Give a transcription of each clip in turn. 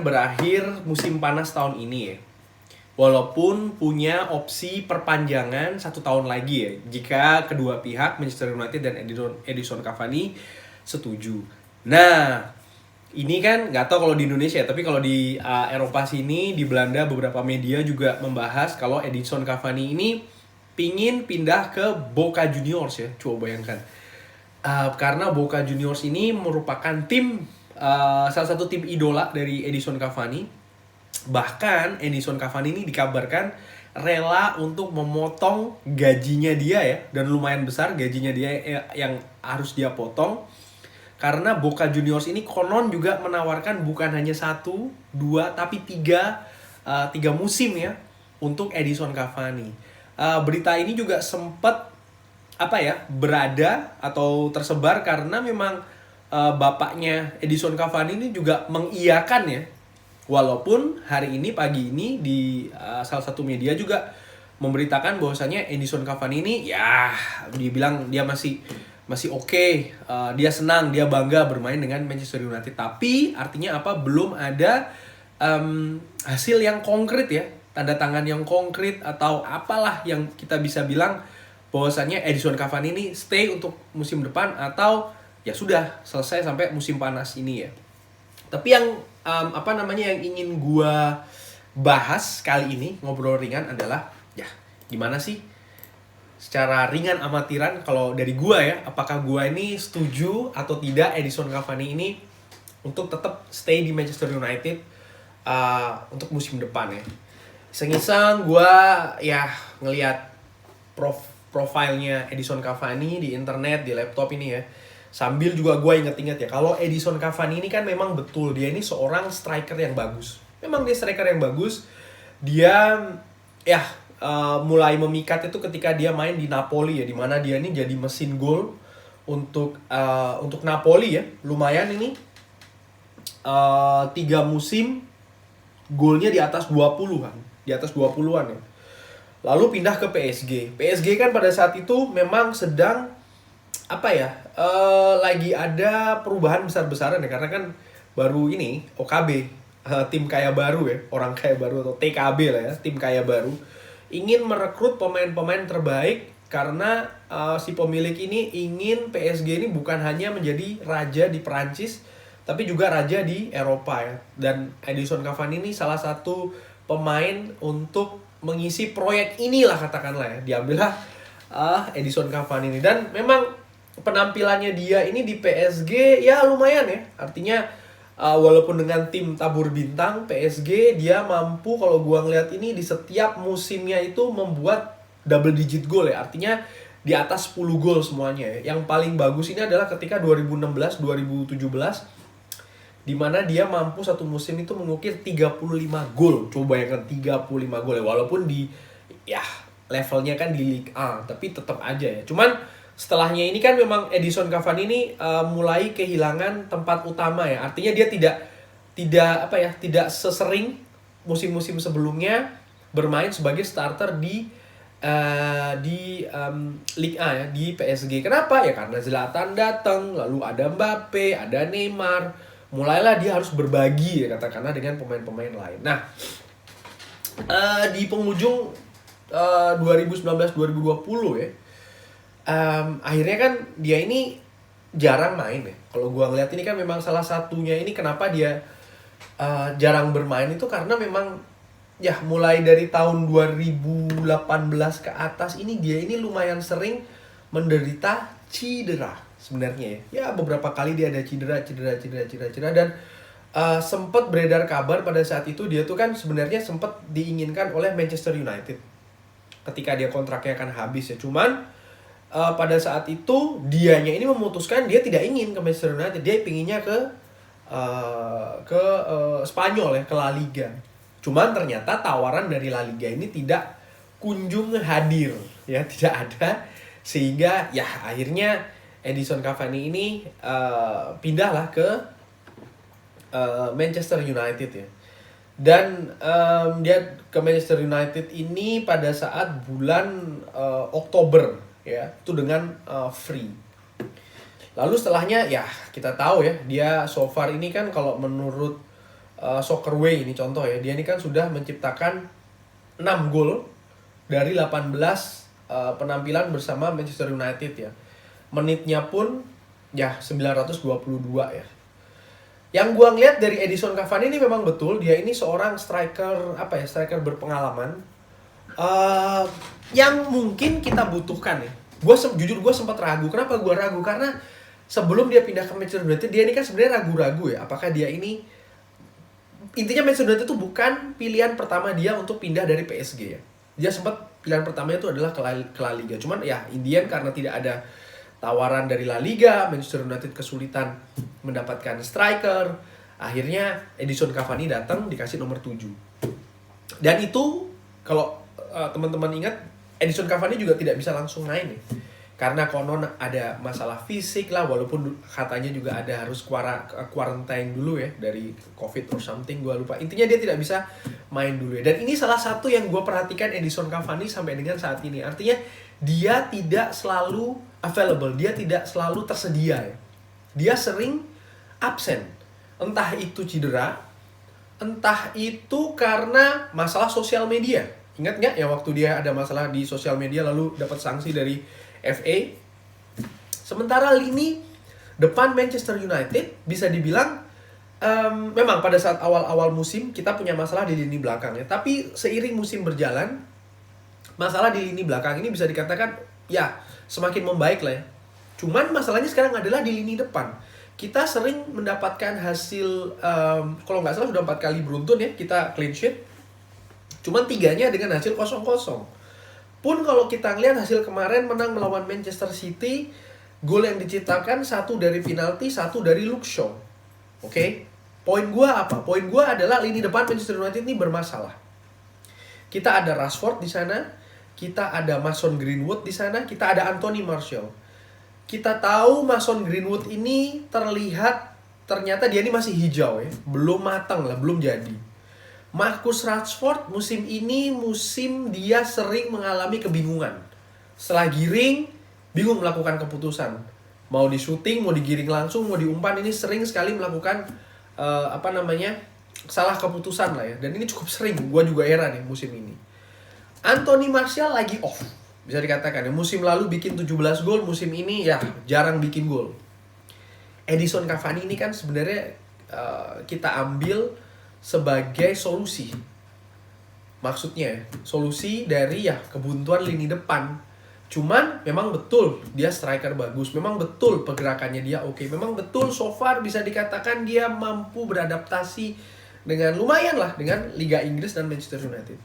Berakhir musim panas tahun ini ya. Walaupun punya opsi perpanjangan 1 tahun lagi ya, jika kedua pihak Manchester United dan Edison Cavani setuju. Nah, ini kan nggak tahu kalau di Indonesia ya, tapi kalau di Eropa sini, di Belanda beberapa media juga membahas kalau Edison Cavani ini pingin pindah ke Boca Juniors ya. Coba bayangkan. Karena Boca Juniors ini merupakan salah satu tim idola dari Edison Cavani. Bahkan Edison Cavani ini dikabarkan rela untuk memotong gajinya dia ya, dan lumayan besar gajinya dia yang harus dia potong, karena Boca Juniors ini konon juga menawarkan bukan hanya 1, 2, tapi 3 musim ya untuk Edison Cavani. Berita ini juga sempat berada atau tersebar karena memang bapaknya Edison Cavani ini juga mengiyakan ya. Walaupun hari ini pagi ini di salah satu media juga memberitakan bahwasanya Edison Cavani ini ya dibilang dia masih oke, dia senang, dia bangga bermain dengan Manchester United. Tapi artinya apa? Belum ada hasil yang konkret ya, tanda tangan yang konkret atau apalah yang kita bisa bilang bahwasannya Edison Cavani ini stay untuk musim depan atau ya sudah selesai sampai musim panas ini ya. Tapi yang yang ingin gua bahas kali ini ngobrol ringan adalah ya gimana sih secara ringan amatiran kalau dari gua ya, apakah gua ini setuju atau tidak Edison Cavani ini untuk tetap stay di Manchester United untuk musim depan ya. Iseng-iseng gua ya ngelihat profilnya Edison Cavani di internet, di laptop ini ya. Sambil juga gue inget-inget ya, kalau Edison Cavani ini kan memang betul, dia ini seorang striker yang bagus. Memang dia striker yang bagus. Dia ya mulai memikat itu ketika dia main di Napoli ya, dimana dia ini jadi mesin gol untuk Napoli ya. Lumayan ini 3 musim golnya di atas 20-an. Di atas 20-an ya. Lalu pindah ke PSG. PSG kan pada saat itu memang sedang lagi ada perubahan besar-besaran ya, karena kan baru ini OKB, tim kaya baru ya, orang kaya baru atau TKB lah ya, tim kaya baru, ingin merekrut pemain-pemain terbaik karena si pemilik ini ingin PSG ini bukan hanya menjadi raja di Perancis tapi juga raja di Eropa ya. Dan Edison Cavani ini salah satu pemain untuk mengisi proyek inilah, katakanlah ya, diambillah Edison Cavani ini. Dan memang penampilannya dia ini di PSG ya lumayan ya, artinya walaupun dengan tim tabur bintang PSG, dia mampu kalau gua ngeliat ini di setiap musimnya itu membuat double digit gol ya, artinya di atas 10 gol semuanya ya. Yang paling bagus ini adalah ketika 2016-2017 di mana dia mampu satu musim itu mengukir 35 gol. Coba bayangkan 35 gol ya, walaupun di ya levelnya kan di Ligue 1, tapi tetap aja ya. Cuman setelahnya ini kan memang Edison Cavani ini mulai kehilangan tempat utama ya. Artinya dia tidak sesering musim-musim sebelumnya bermain sebagai starter di Ligue 1 ya, di PSG. Kenapa? Ya karena Zlatan datang, lalu ada Mbappe, ada Neymar. Mulailah dia harus berbagi ya katakanlah dengan pemain-pemain lain. Nah, di penghujung 2019-2020 ya, akhirnya kan dia ini jarang main ya. Kalau gua ngeliat ini kan memang salah satunya ini kenapa dia jarang bermain itu karena memang ya mulai dari tahun 2018 ke atas ini dia ini lumayan sering menderita cedera sebenarnya ya. Beberapa kali dia ada cedera dan sempat beredar kabar pada saat itu dia tuh kan sebenarnya sempat diinginkan oleh Manchester United ketika dia kontraknya akan habis ya. Cuman pada saat itu dianya ini memutuskan dia tidak ingin ke Manchester United, dia pinginnya ke Spanyol ya, ke La Liga. Cuman ternyata tawaran dari La Liga ini tidak kunjung hadir ya, tidak ada, sehingga ya akhirnya Edison Cavani ini pindahlah ke Manchester United ya. Dan dia ke Manchester United ini pada saat bulan Oktober ya, itu dengan free. Lalu setelahnya ya kita tahu ya, dia so far ini kan kalau menurut Soccer Way ini contoh ya. Dia ini kan sudah menciptakan 6 gol dari 18 penampilan bersama Manchester United ya. Menitnya pun ya 922 ya. Yang gua ngeliat dari Edison Cavani ini memang betul dia ini seorang striker striker berpengalaman yang mungkin kita butuhkan ya. Jujur gue sempat ragu. Kenapa gue ragu? Karena sebelum dia pindah ke Manchester United, dia ini kan sebenarnya ragu-ragu ya. Apakah dia ini, intinya Manchester United itu bukan pilihan pertama dia untuk pindah dari PSG ya. Dia sempat pilihan pertamanya itu adalah ke La Liga. Cuman ya Indian karena tidak ada tawaran dari La Liga, Manchester United kesulitan mendapatkan striker. Akhirnya Edison Cavani datang dikasih nomor 7. Dan itu kalau teman-teman ingat, Edison Cavani juga tidak bisa langsung main ya. Karena konon ada masalah fisik lah, walaupun katanya juga ada harus quarantine dulu ya dari COVID or something, gue lupa. Intinya dia tidak bisa main dulu ya. Dan ini salah satu yang gue perhatikan Edison Cavani sampai dengan saat ini. Artinya dia tidak selalu available, dia tidak selalu tersedia ya. Dia sering absen. Entah itu cedera, entah itu karena masalah sosial media. Ingat nggak ya waktu dia ada masalah di sosial media lalu dapat sanksi dari FA? Sementara lini depan Manchester United bisa dibilang memang pada saat awal-awal musim kita punya masalah di lini belakang ya. Tapi seiring musim berjalan, masalah di lini belakang ini bisa dikatakan ya semakin membaik lah ya. Cuman masalahnya sekarang adalah di lini depan. Kita sering mendapatkan hasil, kalau nggak salah sudah 4 kali beruntun ya kita clean sheet. Cuman 3-nya dengan hasil 0-0. Pun kalau kita ngelihat hasil kemarin menang melawan Manchester City, gol yang diciptakan 1 dari penalti, 1 dari Luke Shaw. Oke? Poin gua apa? Poin gua adalah lini depan Manchester United ini bermasalah. Kita ada Rashford di sana, kita ada Mason Greenwood di sana, kita ada Anthony Martial. Kita tahu Mason Greenwood ini ternyata dia ini masih hijau ya, belum matang lah, belum jadi. Marcus Rashford musim ini dia sering mengalami kebingungan. Setelah giring, bingung melakukan keputusan. Mau di shooting, mau digiring langsung, mau diumpan, ini sering sekali melakukan salah keputusan lah ya. Dan ini cukup sering, gue juga heran ya musim ini. Anthony Martial lagi off, bisa dikatakan ya. Musim lalu bikin 17 gol, musim ini ya jarang bikin gol. Edison Cavani ini kan sebenarnya kita ambil sebagai solusi. Maksudnya solusi dari ya kebuntuan lini depan. Cuman memang betul dia striker bagus, memang betul pergerakannya dia oke, memang betul so far bisa dikatakan dia mampu beradaptasi dengan lumayan lah dengan Liga Inggris dan Manchester United.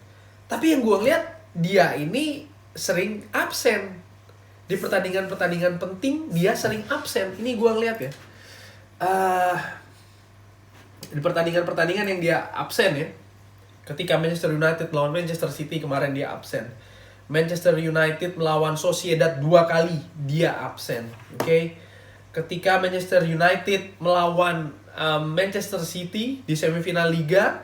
Tapi yang gue lihat dia ini sering absen di pertandingan-pertandingan penting, dia sering absen. Ini gue ngeliat ya. Di pertandingan-pertandingan yang dia absen ya. Ketika Manchester United melawan Manchester City kemarin dia absen. Manchester United melawan Sociedad 2 kali dia absen. Oke. Ketika Manchester United melawan Manchester City di semifinal Liga,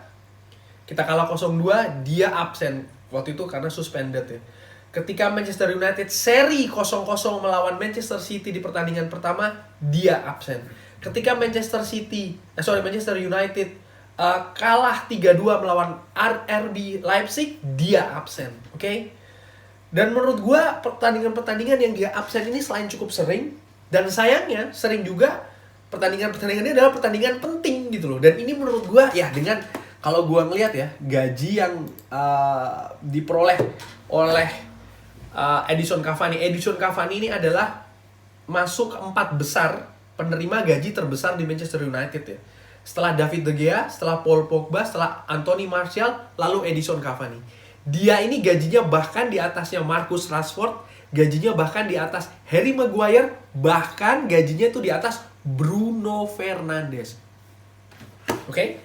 kita kalah 0-2, dia absen. Waktu itu karena suspended ya. Ketika Manchester United seri 0-0 melawan Manchester City di pertandingan pertama, dia absen. Ketika Manchester United kalah 3-2 melawan RB Leipzig, dia absen. Oke? Dan menurut gue pertandingan-pertandingan yang dia absen ini selain cukup sering, dan sayangnya sering juga pertandingan-pertandingan ini adalah pertandingan penting gitu loh. Dan ini menurut gue ya dengan kalau gue ngelihat ya gaji yang diperoleh oleh Edison Cavani. Edison Cavani ini adalah masuk ke 4 besar penerima gaji terbesar di Manchester United ya. Setelah David De Gea, setelah Paul Pogba, setelah Anthony Martial, lalu Edison Cavani. Dia ini gajinya bahkan di atasnya Marcus Rashford, gajinya bahkan di atas Harry Maguire, bahkan gajinya tuh di atas Bruno Fernandes. Oke?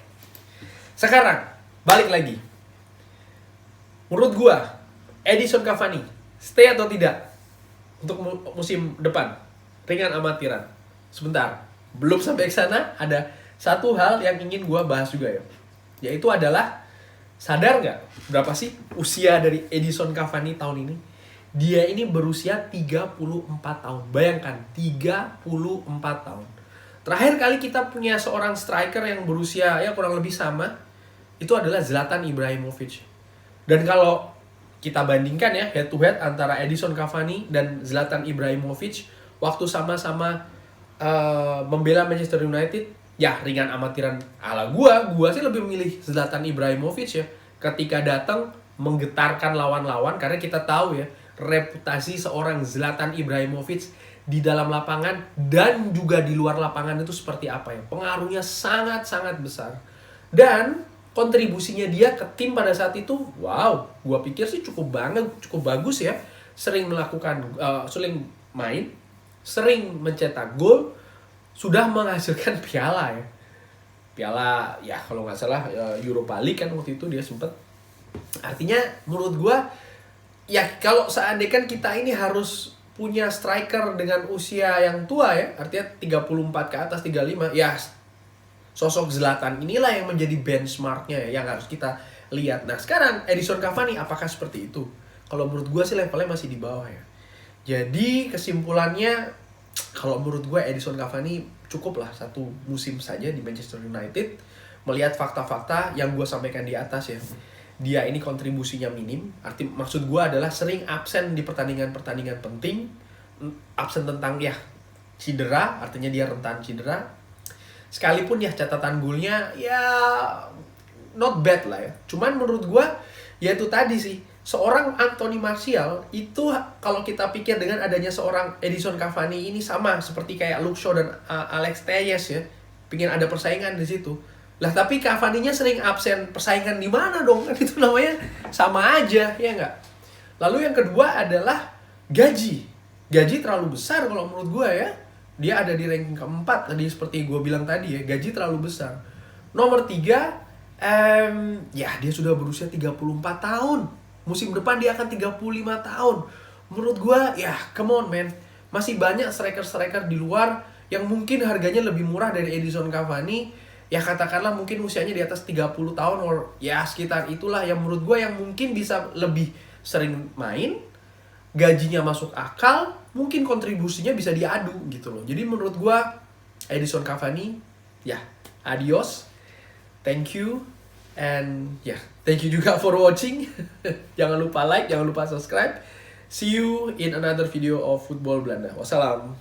Sekarang, balik lagi. Menurut gua, Edison Cavani, stay atau tidak untuk musim depan? Ringan amatiran. Sebentar, belum sampai ke sana, ada satu hal yang ingin gue bahas juga ya. Yaitu adalah, sadar nggak berapa sih usia dari Edison Cavani tahun ini? Dia ini berusia 34 tahun. Bayangkan, 34 tahun. Terakhir kali kita punya seorang striker yang berusia ya kurang lebih sama, itu adalah Zlatan Ibrahimovic. Dan kalau kita bandingkan ya head to head antara Edison Cavani dan Zlatan Ibrahimovic waktu sama-sama membela Manchester United, ya ringan amatiran ala gua sih lebih memilih Zlatan Ibrahimovic ya. Ketika datang menggetarkan lawan-lawan, karena kita tahu ya reputasi seorang Zlatan Ibrahimovic di dalam lapangan dan juga di luar lapangan itu seperti apa ya. Pengaruhnya sangat-sangat besar. Dan kontribusinya dia ke tim pada saat itu, wow, gua pikir sih cukup bagus ya. Sering melakukan, sering main, sering mencetak gol, sudah menghasilkan piala ya. Piala ya kalau nggak salah Europa League kan waktu itu dia sempat. Artinya menurut gua ya kalau seandainya kan kita ini harus punya striker dengan usia yang tua ya, artinya 34 ke atas 35, ya sosok Zlatan inilah yang menjadi benchmarknya ya, yang harus kita lihat. Nah sekarang Edison Cavani apakah seperti itu? Kalau menurut gua sih levelnya masih di bawah ya. Jadi kesimpulannya, kalau menurut gue Edison Cavani cukuplah 1 musim saja di Manchester United. Melihat fakta-fakta yang gue sampaikan di atas ya, dia ini kontribusinya minim. Maksud gue adalah sering absen di pertandingan-pertandingan penting. Absen tentang ya cedera, artinya dia rentan cedera. Sekalipun ya catatan golnya ya not bad lah ya. Cuman menurut gue ya itu tadi sih, seorang Anthony Martial itu kalau kita pikir dengan adanya seorang Edison Cavani ini sama seperti kayak Luke Shaw dan Alex Telles ya, pingin ada persaingan di situ. Lah tapi Cavani-nya sering absen, persaingan di mana dong? Kan itu namanya sama aja, ya nggak? Lalu yang kedua adalah gaji. Gaji terlalu besar kalau menurut gue ya. Dia ada di ranking keempat tadi seperti gue bilang tadi ya, gaji terlalu besar. Nomor 3, ya dia sudah berusia 34 tahun. Musim depan dia akan 35 tahun. Menurut gue, ya come on man. Masih banyak striker-striker di luar yang mungkin harganya lebih murah dari Edison Cavani. Ya katakanlah mungkin usianya di atas 30 tahun, or ya sekitar itulah yang menurut gue yang mungkin bisa lebih sering main. Gajinya masuk akal, mungkin kontribusinya bisa diadu gitu loh. Jadi menurut gue Edison Cavani, ya adios. Thank you. And yeah, thank you juga for watching. Jangan lupa like, jangan lupa subscribe. See you in another video of Football Belanda. Wassalam.